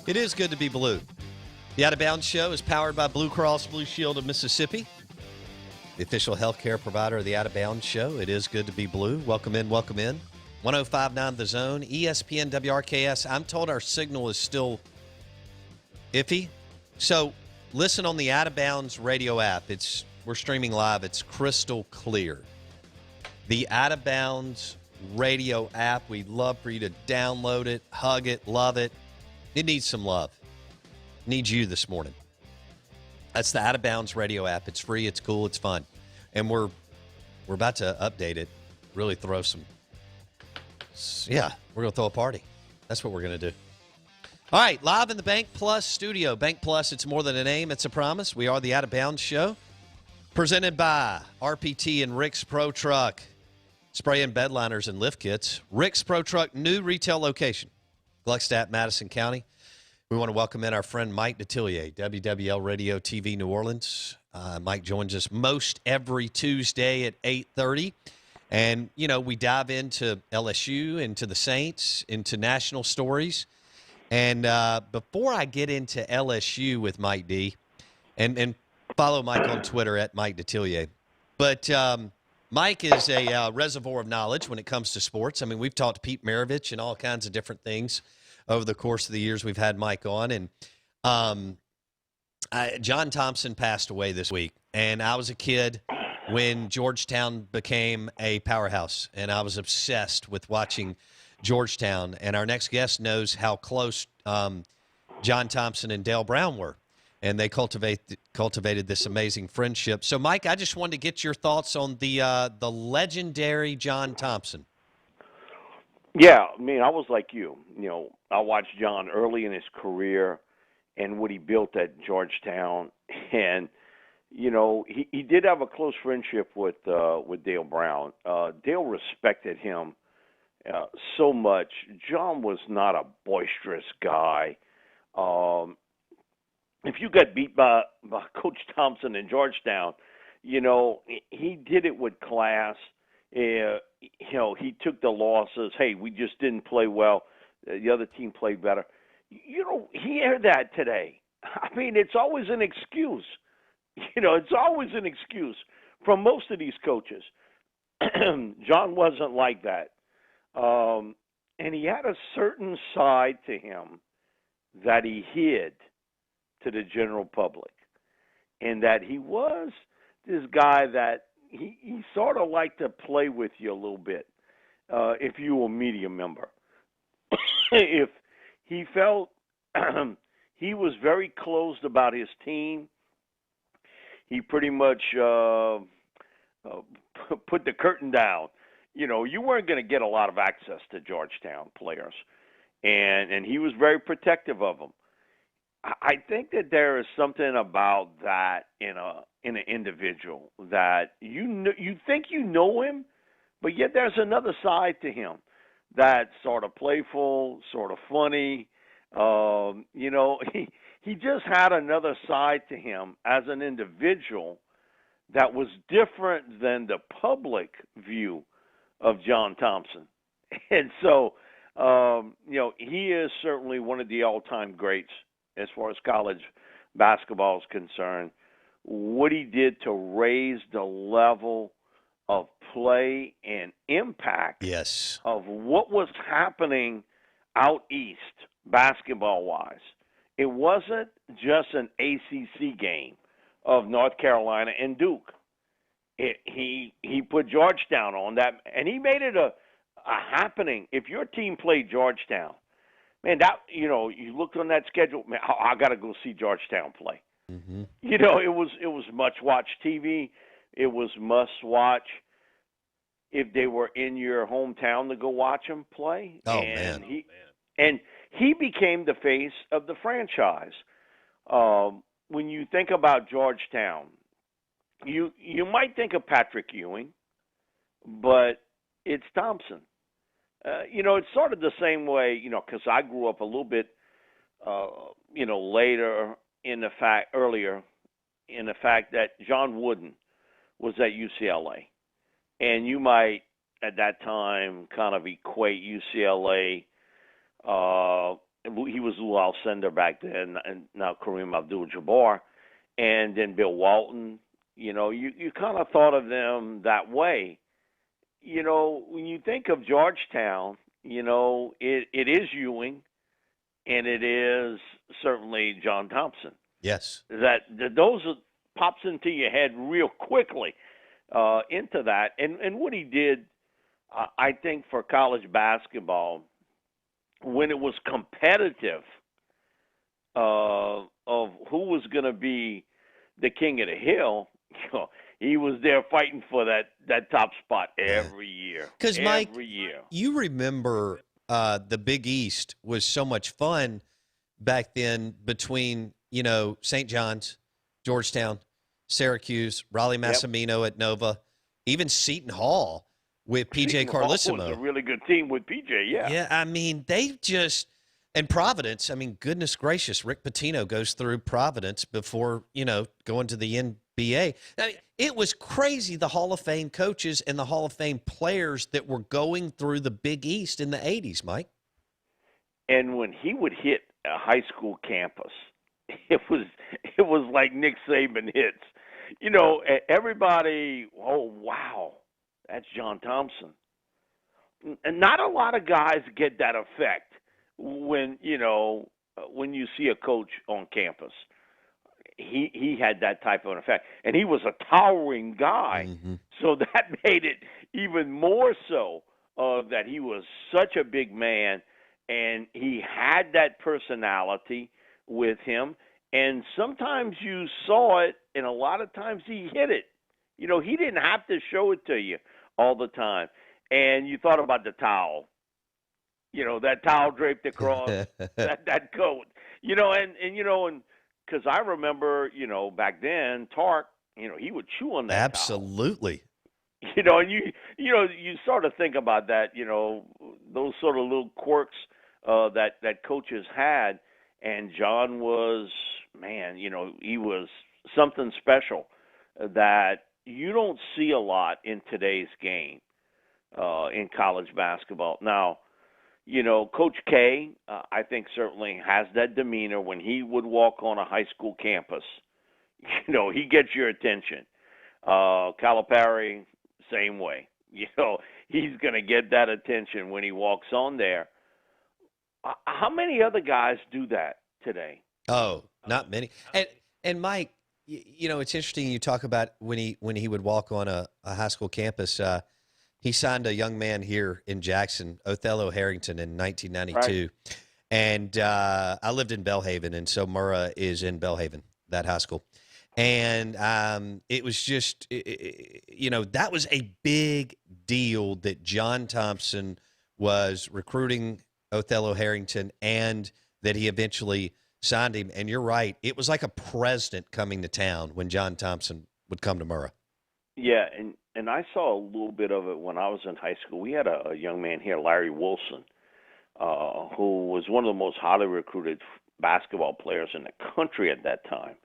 It is good to be blue. The Out of Bounds Show is powered by Blue Cross Blue Shield of Mississippi, the official healthcare provider of the Out of Bounds Show. It is good to be blue. Welcome in, welcome in. 105.9 The Zone, ESPN WRKS. I'm told our signal is still iffy. So listen on the Out of Bounds radio app. We're streaming live. It's crystal clear. The Out of Bounds radio app. We'd love for you to download it, hug it, love it. It needs some love. It needs you this morning. That's the Out of Bounds radio app. It's free, it's cool, it's fun. And we're about to update it, really throw we're going to throw a party. That's what we're going to do. All right, live in the Bank Plus studio. Bank Plus, it's more than a name, it's a promise. We are the Out of Bounds Show, presented by RPT and Rick's Pro Truck. Spray and bed liners and lift kits. Rick's Pro Truck, new retail location, Gluckstadt, Madison County. We want to welcome in our friend Mike Detillier, WWL Radio TV New Orleans. Mike joins us most every Tuesday at 8:30. And, we dive into LSU, into the Saints, into national stories. And before I get into LSU with Mike D, and follow Mike on Twitter at Mike Detillier. But Mike is a reservoir of knowledge when it comes to sports. I mean, we've talked to Pete Maravich and all kinds of different things over the course of the years we've had Mike on. And John Thompson passed away this week. And I was a kid when Georgetown became a powerhouse. And I was obsessed with watching Georgetown. And our next guest knows how close John Thompson and Dale Brown were. And they cultivated this amazing friendship. So, Mike, I just wanted to get your thoughts on the legendary John Thompson. Yeah, I mean, I was like you. I watched John early in his career and what he built at Georgetown. And, he did have a close friendship with Dale Brown. Dale respected him so much. John was not a boisterous guy. If you got beat by Coach Thompson in Georgetown, he did it with class. He took the losses. Hey, we just didn't play well. The other team played better. He heard that today. I mean, it's always an excuse. It's always an excuse from most of these coaches. John wasn't like that. And he had a certain side to him that he hid to the general public, and that he was this guy that he sort of liked to play with you a little bit if you were a media member. If he felt he was very closed about his team, he pretty much put the curtain down. You weren't going to get a lot of access to Georgetown players, and he was very protective of them. I think that there is something about that in an individual that you think you know him, but yet there's another side to him that's sort of playful, sort of funny. He just had another side to him as an individual that was different than the public view of John Thompson. And so, he is certainly one of the all-time greats as far as college basketball is concerned. What he did to raise the level of play and impact of what was happening out east basketball-wise. It wasn't just an ACC game of North Carolina and Duke. He put Georgetown on that, and he made it a happening. If your team played Georgetown, man, that you looked on that schedule, man, I got to go see Georgetown play. Mm-hmm. It was much-watch TV. It was must-watch if they were in your hometown to go watch them play. Oh, and man. And he became the face of the franchise. When you think about Georgetown, you might think of Patrick Ewing, but it's Thompson. It's sort of the same way, because I grew up a little bit, earlier in the fact that John Wooden was at UCLA. And you might, at that time, kind of equate UCLA he was Lou Alcindor back then, and now Kareem Abdul-Jabbar, and then Bill Walton. You kind of thought of them that way. When you think of Georgetown, it is Ewing, and it is certainly John Thompson. Yes. Those pops into your head real quickly into that. And what he did, I think, for college basketball, when it was competitive of who was going to be the king of the hill, he was there fighting for that top spot every year. Because, Mike, year. You remember the Big East was so much fun back then between, St. John's, Georgetown, Syracuse, Raleigh Massimino at Nova, even Seton Hall with P.J. Carlissimo. Was a really good team with P.J., yeah. Yeah, I mean, they just – and Providence, I mean, goodness gracious, Rick Pitino goes through Providence before, going to the NBA. I mean, it was crazy, the Hall of Fame coaches and the Hall of Fame players that were going through the Big East in the 80s, Mike. And when he would hit a high school campus, it was like Nick Saban hits. Everybody, oh, wow, that's John Thompson. And not a lot of guys get that effect when you see a coach on campus. He had that type of effect, and he was a towering guy, so that made it even more so that he was such a big man, and he had that personality with him, and sometimes you saw it, and a lot of times he hit it. He didn't have to show it to you all the time, and you thought about the towel. That towel draped across that coat. And because I remember, back then, Tark, he would chew on that Absolutely. towel. And you sort of think about that, those sort of little quirks that coaches had. And John was, man, he was something special that you don't see a lot in today's game in college basketball. Now, Coach K, I think certainly has that demeanor when he would walk on a high school campus. He gets your attention. Calipari, same way. He's going to get that attention when he walks on there. How many other guys do that today? Oh, not many. And Mike, it's interesting you talk about when he would walk on a high school campus. He signed a young man here in Jackson, Othello Harrington, in 1992. Right. And I lived in Belhaven, and so Murrah is in Belhaven, that high school. And it was just, that was a big deal that John Thompson was recruiting Othello Harrington and that he eventually signed him. And you're right. It was like a president coming to town when John Thompson would come to Murrah. Yeah, and I saw a little bit of it when I was in high school. We had a young man here, Larry Wilson, who was one of the most highly recruited basketball players in the country at that time.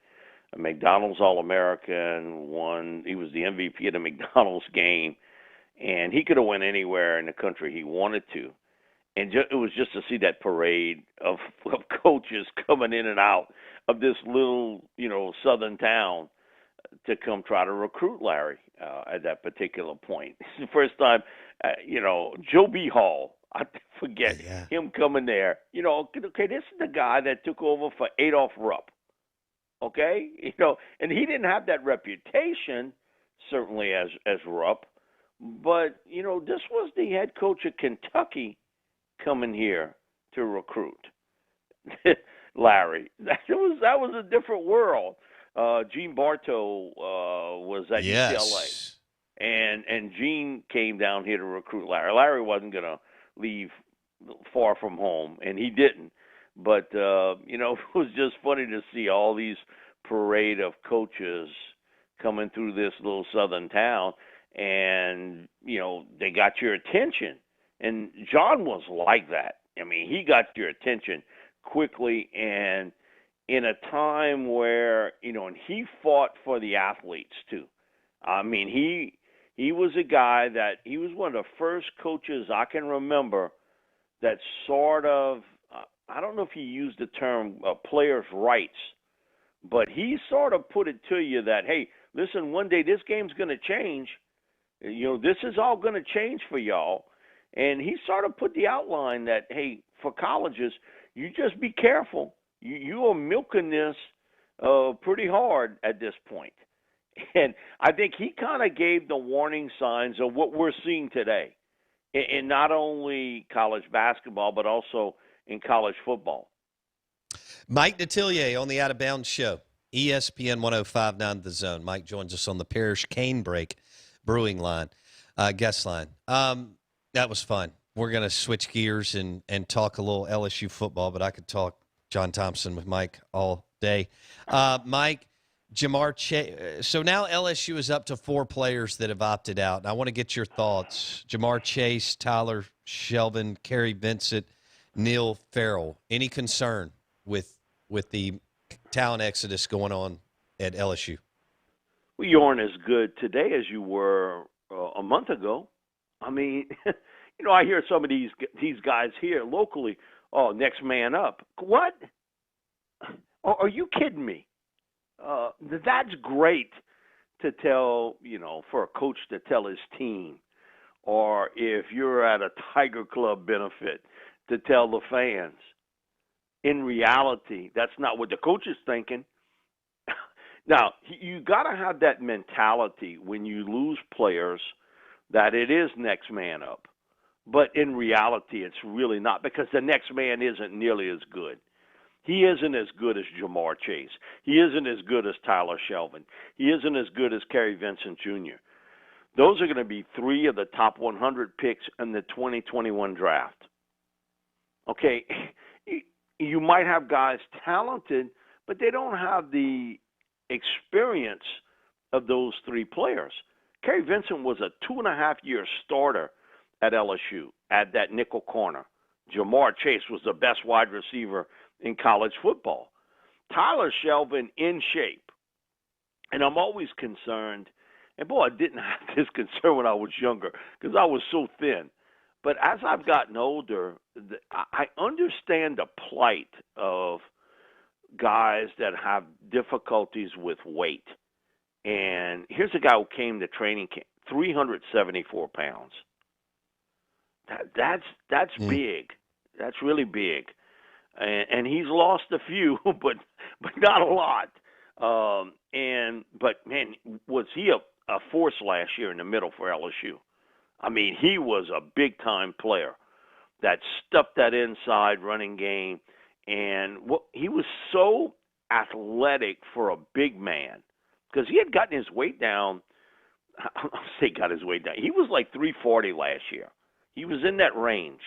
A McDonald's All-American, he was the MVP of the McDonald's game, and he could have went anywhere in the country he wanted to. And it was just to see that parade of coaches coming in and out of this little, southern town to come try to recruit Larry at that particular point. It's the first time, Joe B. Hall, I forget him coming there. Okay, this is the guy that took over for Adolph Rupp. Okay, and he didn't have that reputation, certainly as Rupp, but this was the head coach of Kentucky coming here to recruit Larry. That was a different world. Gene Bartow was at UCLA, and Gene came down here to recruit Larry. Larry wasn't going to leave far from home, and he didn't. But it was just funny to see all these parade of coaches coming through this little southern town, and they got your attention. And John was like that. I mean, he got your attention quickly, and in a time where, and he fought for the athletes too. I mean, he was a guy that he was one of the first coaches I can remember that sort of, I don't know if he used the term players' rights, but he sort of put it to you that, hey, listen, one day this game's going to change. This is all going to change for y'all. And he sort of put the outline that, hey, for colleges, you just be careful. You are milking this pretty hard at this point. And I think he kind of gave the warning signs of what we're seeing today in not only college basketball, but also in college football. Mike Detillier on the Out of Bounds Show, ESPN 105.9 The Zone. Mike joins us on the Parrish Canebrake Brewing line, guest line. That was fun. We're going to switch gears and talk a little LSU football, but I could talk John Thompson with Mike all day. Mike, Jamar Chase. So now LSU is up to 4 players that have opted out. And I want to get your thoughts. Jamar Chase, Tyler Shelvin, Kerry Vincent, Neil Farrell. Any concern with the talent exodus going on at LSU? Well, you aren't as good today as you were a month ago. I mean, I hear some of these guys here locally, oh, next man up. What? Are you kidding me? That's great to tell, for a coach to tell his team, or if you're at a Tiger Club benefit, to tell the fans. In reality, that's not what the coach is thinking. Now, you got to have that mentality when you lose players that it is next man up. But in reality, it's really not, because the next man isn't nearly as good. He isn't as good as Jamar Chase. He isn't as good as Tyler Shelvin. He isn't as good as Kerry Vincent Jr. Those are going to be 3 of the top 100 picks in the 2021 draft. Okay, you might have guys talented, but they don't have the experience of those 3 players. Kerry Vincent was a 2.5-year starter at LSU at that nickel corner. Jamar Chase was the best wide receiver in college football. Tyler Shelvin in shape. And I'm always concerned, and boy, I didn't have this concern when I was younger because I was so thin. But as I've gotten older, I understand the plight of guys that have difficulties with weight. And here's a guy who came to training camp, 374 pounds. That's big. That's really big. And he's lost a few, but not a lot. But man, was he a force last year in the middle for LSU? I mean, he was a big-time player that stuffed that inside running game. And he was so athletic for a big man because he had gotten his weight down. I'll say got his weight down. He was like 340 last year. He was in that range.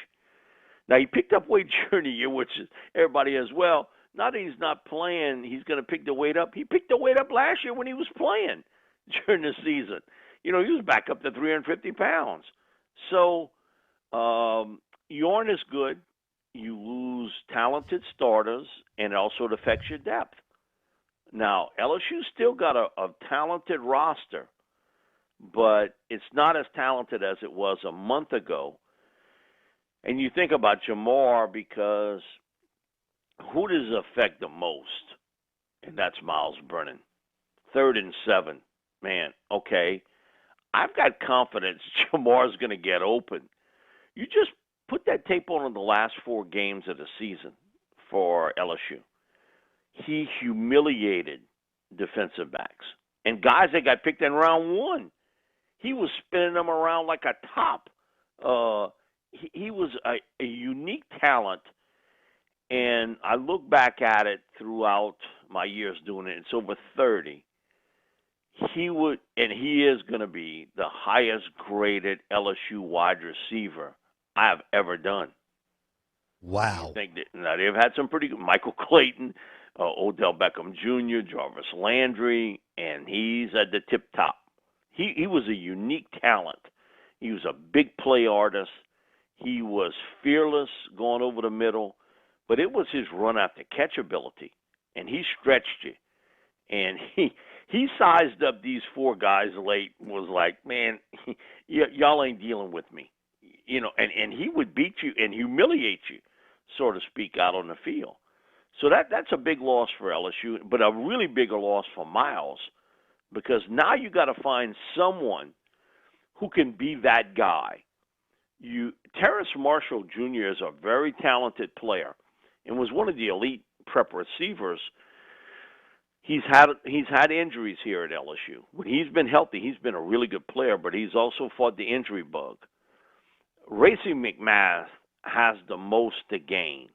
Now, he picked up weight during the year, which is everybody as well. Now that he's not playing, he's going to pick the weight up. He picked the weight up last year when he was playing during the season. He was back up to 350 pounds. So you aren't as good. You lose talented starters, and it also affects your depth. Now, LSU's still got a talented roster, but it's not as talented as it was a month ago. And you think about Jamar because who does it affect the most? And that's Miles Brennan. 3rd and 7. Man, okay. I've got confidence Jamar's going to get open. You just put that tape on in the last 4 games of the season for LSU. He humiliated defensive backs. And guys that got picked in round 1, he was spinning them around like a top. He was a unique talent, and I look back at it throughout my years doing it. It's over 30. He is going to be the highest graded LSU wide receiver I have ever done. Wow. I think that now they've had some pretty good Michael Clayton, Odell Beckham Jr., Jarvis Landry, and he's at the tip top. He was a unique talent. He was a big play artist. He was fearless going over the middle, but it was his run after catch ability, and he stretched you. And he sized up these 4 guys late and was like, man, y'all ain't dealing with me. And he would beat you and humiliate you. so to speak, out on the field. So that's a big loss for LSU, but a really bigger loss for Miles because now you got to find someone who can be that guy. Terrace Marshall Jr. is a very talented player and was one of the elite prep receivers. He's had injuries here at LSU. When he's been healthy, he's been a really good player, but he's also fought the injury bug. Racey McMath has the most to gain.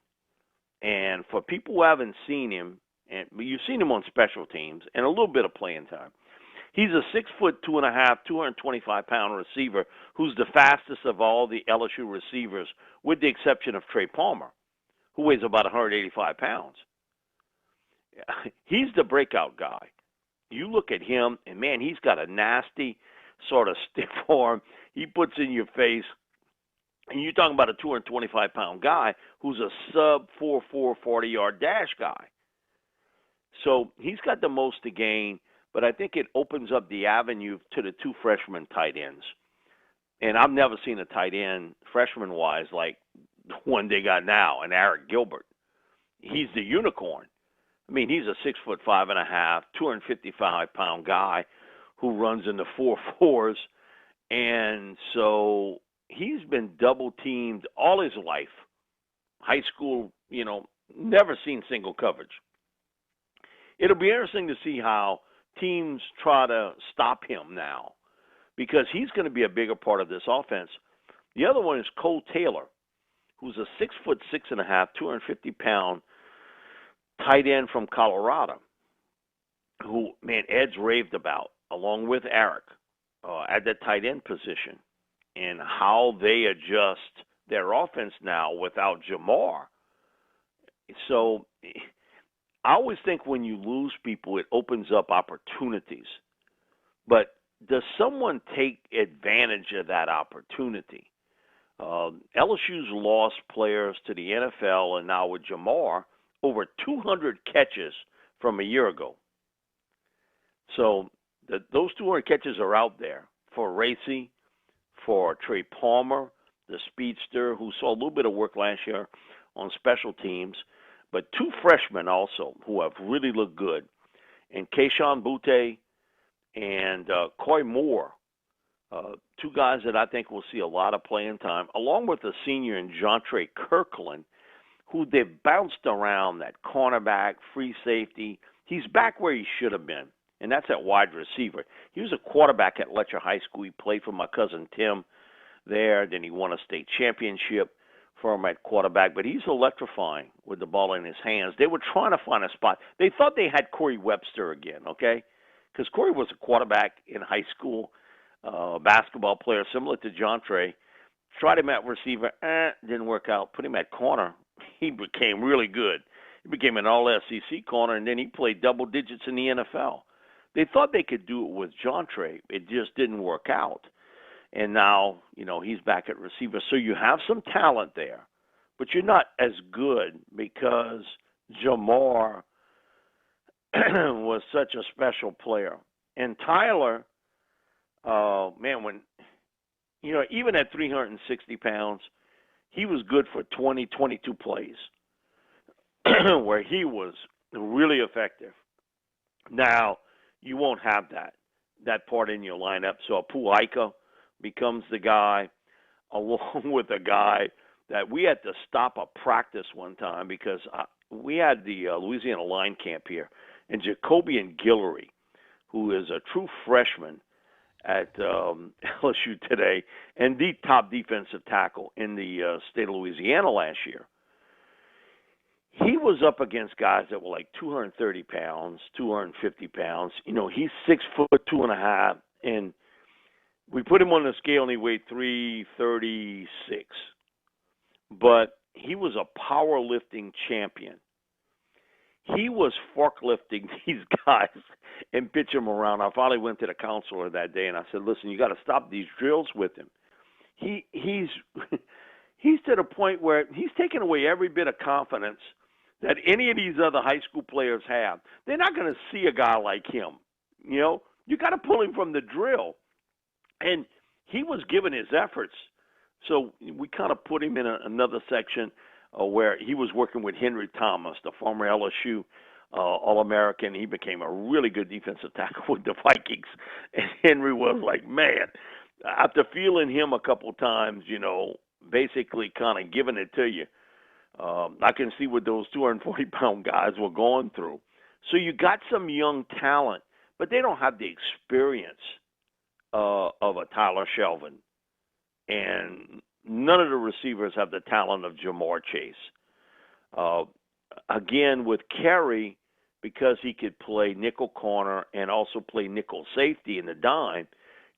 And for people who haven't seen him, and you've seen him on special teams and a little bit of playing time, he's a 6'2", 225-pound receiver who's the fastest of all the LSU receivers, with the exception of Trey Palmer, who weighs about 185 pounds. He's the breakout guy. You look at him, and, man, he's got a nasty sort of stiff arm he puts in your face. And you're talking about a 225-pound guy who's a sub-4.4 40-yard dash guy. So he's got the most to gain, but I think it opens up the avenue to the two freshman tight ends. And I've never seen a tight end, freshman-wise, like the one they got now, and Eric Gilbert. He's the unicorn. I mean, he's a 6'5.5", 255-pound guy who runs in the 4.4s. And so he's been double-teamed all his life. High school, never seen single coverage. It'll be interesting to see how teams try to stop him now because he's going to be a bigger part of this offense. The other one is Cole Taylor, who's a 6'6.5", 250-pound tight end from Colorado, who, man, Ed's raved about, along with Eric, at the tight end position, and how they adjust their offense now without Jamar. So I always think when you lose people, it opens up opportunities. But does someone take advantage of that opportunity? LSU's lost players to the NFL, and now with Jamar, over 200 catches from a year ago. So those 200 catches are out there for Racey, for Trey Palmer, the speedster, who saw a little bit of work last year on special teams, but two freshmen also who have really looked good, and Keishon Butte and Coy Moore, two guys that I think will see a lot of playing time, along with the senior in Jontre Kirkland, who they've bounced around, that cornerback, free safety. He's back where he should have been, and that's at wide receiver. He was a quarterback at Letcher High School. He played for my cousin Tim there. Then he won a state championship for him at quarterback. But he's electrifying with the ball in his hands. They were trying to find a spot. They thought they had Corey Webster again, okay? Because Corey was a quarterback in high school, basketball player similar to Jontre. Tried him at receiver, didn't work out. Put him at corner. He became really good. He became an all-SEC corner, and then he played double digits in the NFL. They thought they could do it with Jontre. It just didn't work out. And now, he's back at receiver. So you have some talent there, but you're not as good because Jamar was such a special player. And Tyler, even at 360 pounds, he was good for 20, 22 plays where he was really effective. Now, you won't have that part in your lineup. So Puaika becomes the guy, along with a guy that we had to stop a practice one time because we had the Louisiana line camp here, and Jacobian Guillory, who is a true freshman at LSU today and the top defensive tackle in the state of Louisiana last year. He was up against guys that were like 230 pounds, 250 pounds. He's 6'2.5", and we put him on the scale and he weighed 336. But he was a powerlifting champion. He was forklifting these guys and pitch them around. I finally went to the counselor that day and I said, "Listen, you got to stop these drills with him. He's to the point where he's taking away every bit of confidence that any of these other high school players have. They're not going to see a guy like him. You got to pull him from the drill." And he was giving his efforts. So we kind of put him in another section. where he was working with Henry Thomas, the former LSU All-American. He became a really good defensive tackle with the Vikings. And Henry was like, man, after feeling him a couple times, basically kind of giving it to you, I can see what those 240-pound guys were going through. So you got some young talent, but they don't have the experience of a Tyler Shelvin. And none of the receivers have the talent of Jamar Chase. Again, with Kerry, because he could play nickel corner and also play nickel safety in the dime,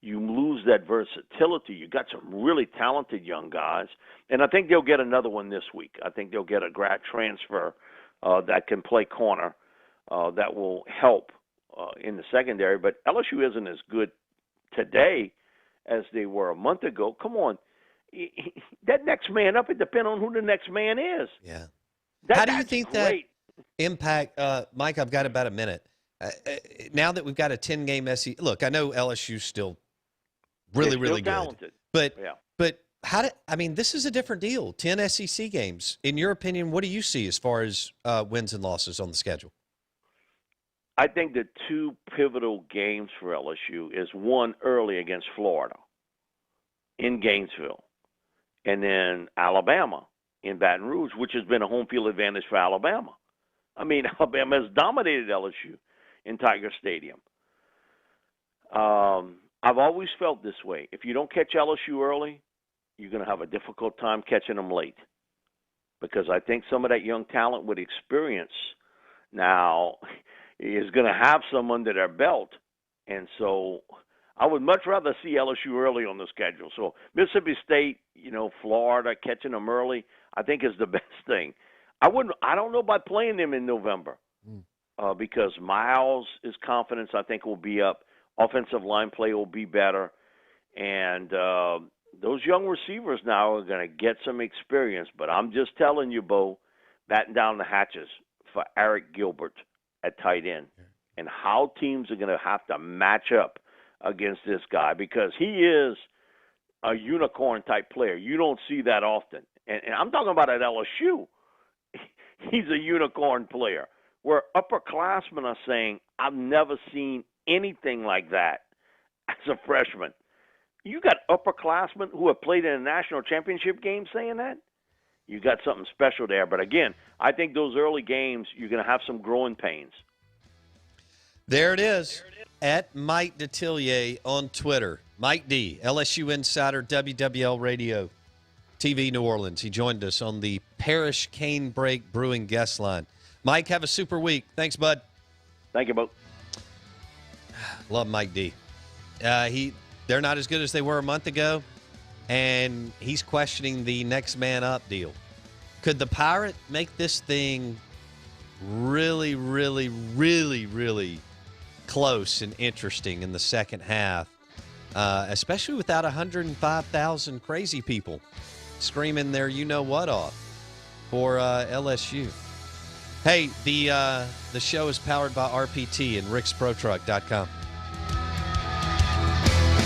you lose that versatility. You got some really talented young guys, and I think they'll get another one this week. I think they'll get a grad transfer that can play corner that will help in the secondary. But LSU isn't as good today as they were a month ago. Come on. That next man up, it depends on who the next man is. Yeah. How do you think that impact, Mike, I've got about a minute. Now that we've got a 10-game SEC, look, I know LSU's still really good. Talented. But this is a different deal. 10 SEC games. In your opinion, what do you see as far as wins and losses on the schedule? I think the two pivotal games for LSU is one early against Florida in Gainesville, and then Alabama in Baton Rouge, which has been a home field advantage for Alabama. I mean, Alabama has dominated LSU in Tiger Stadium. I've always felt this way. If you don't catch LSU early, you're going to have a difficult time catching them late, because I think some of that young talent with experience now is going to have some under their belt. And so I would much rather see LSU early on the schedule. So Mississippi State, Florida, catching them early, I think is the best thing. I don't know about playing them in November because Miles' confidence, I think, will be up. Offensive line play will be better. And those young receivers now are going to get some experience. But I'm just telling you, Bo, batten down the hatches for Eric Gilbert at tight end and how teams are going to have to match up against this guy, because he is a unicorn-type player. You don't see that often. And I'm talking about at LSU. He's a unicorn player, where upperclassmen are saying, I've never seen anything like that as a freshman. You got upperclassmen who have played in a national championship game saying that? You got something special there. But, again, I think those early games, you're going to have some growing pains. There it is. At Mike Detillier on Twitter. Mike D, LSU Insider, WWL Radio, TV New Orleans. He joined us on the Parish Cane Break Brewing guest line. Mike, have a super week. Thanks, bud. Thank you, Bo. Love Mike D. They're not as good as they were a month ago, and he's questioning the next man up deal. Could the Pirate make this thing really, really, really, really close and interesting in the second half, especially without 105,000 crazy people screaming their you-know-what off for LSU? Hey, the show is powered by RPT and ricksprotruck.com.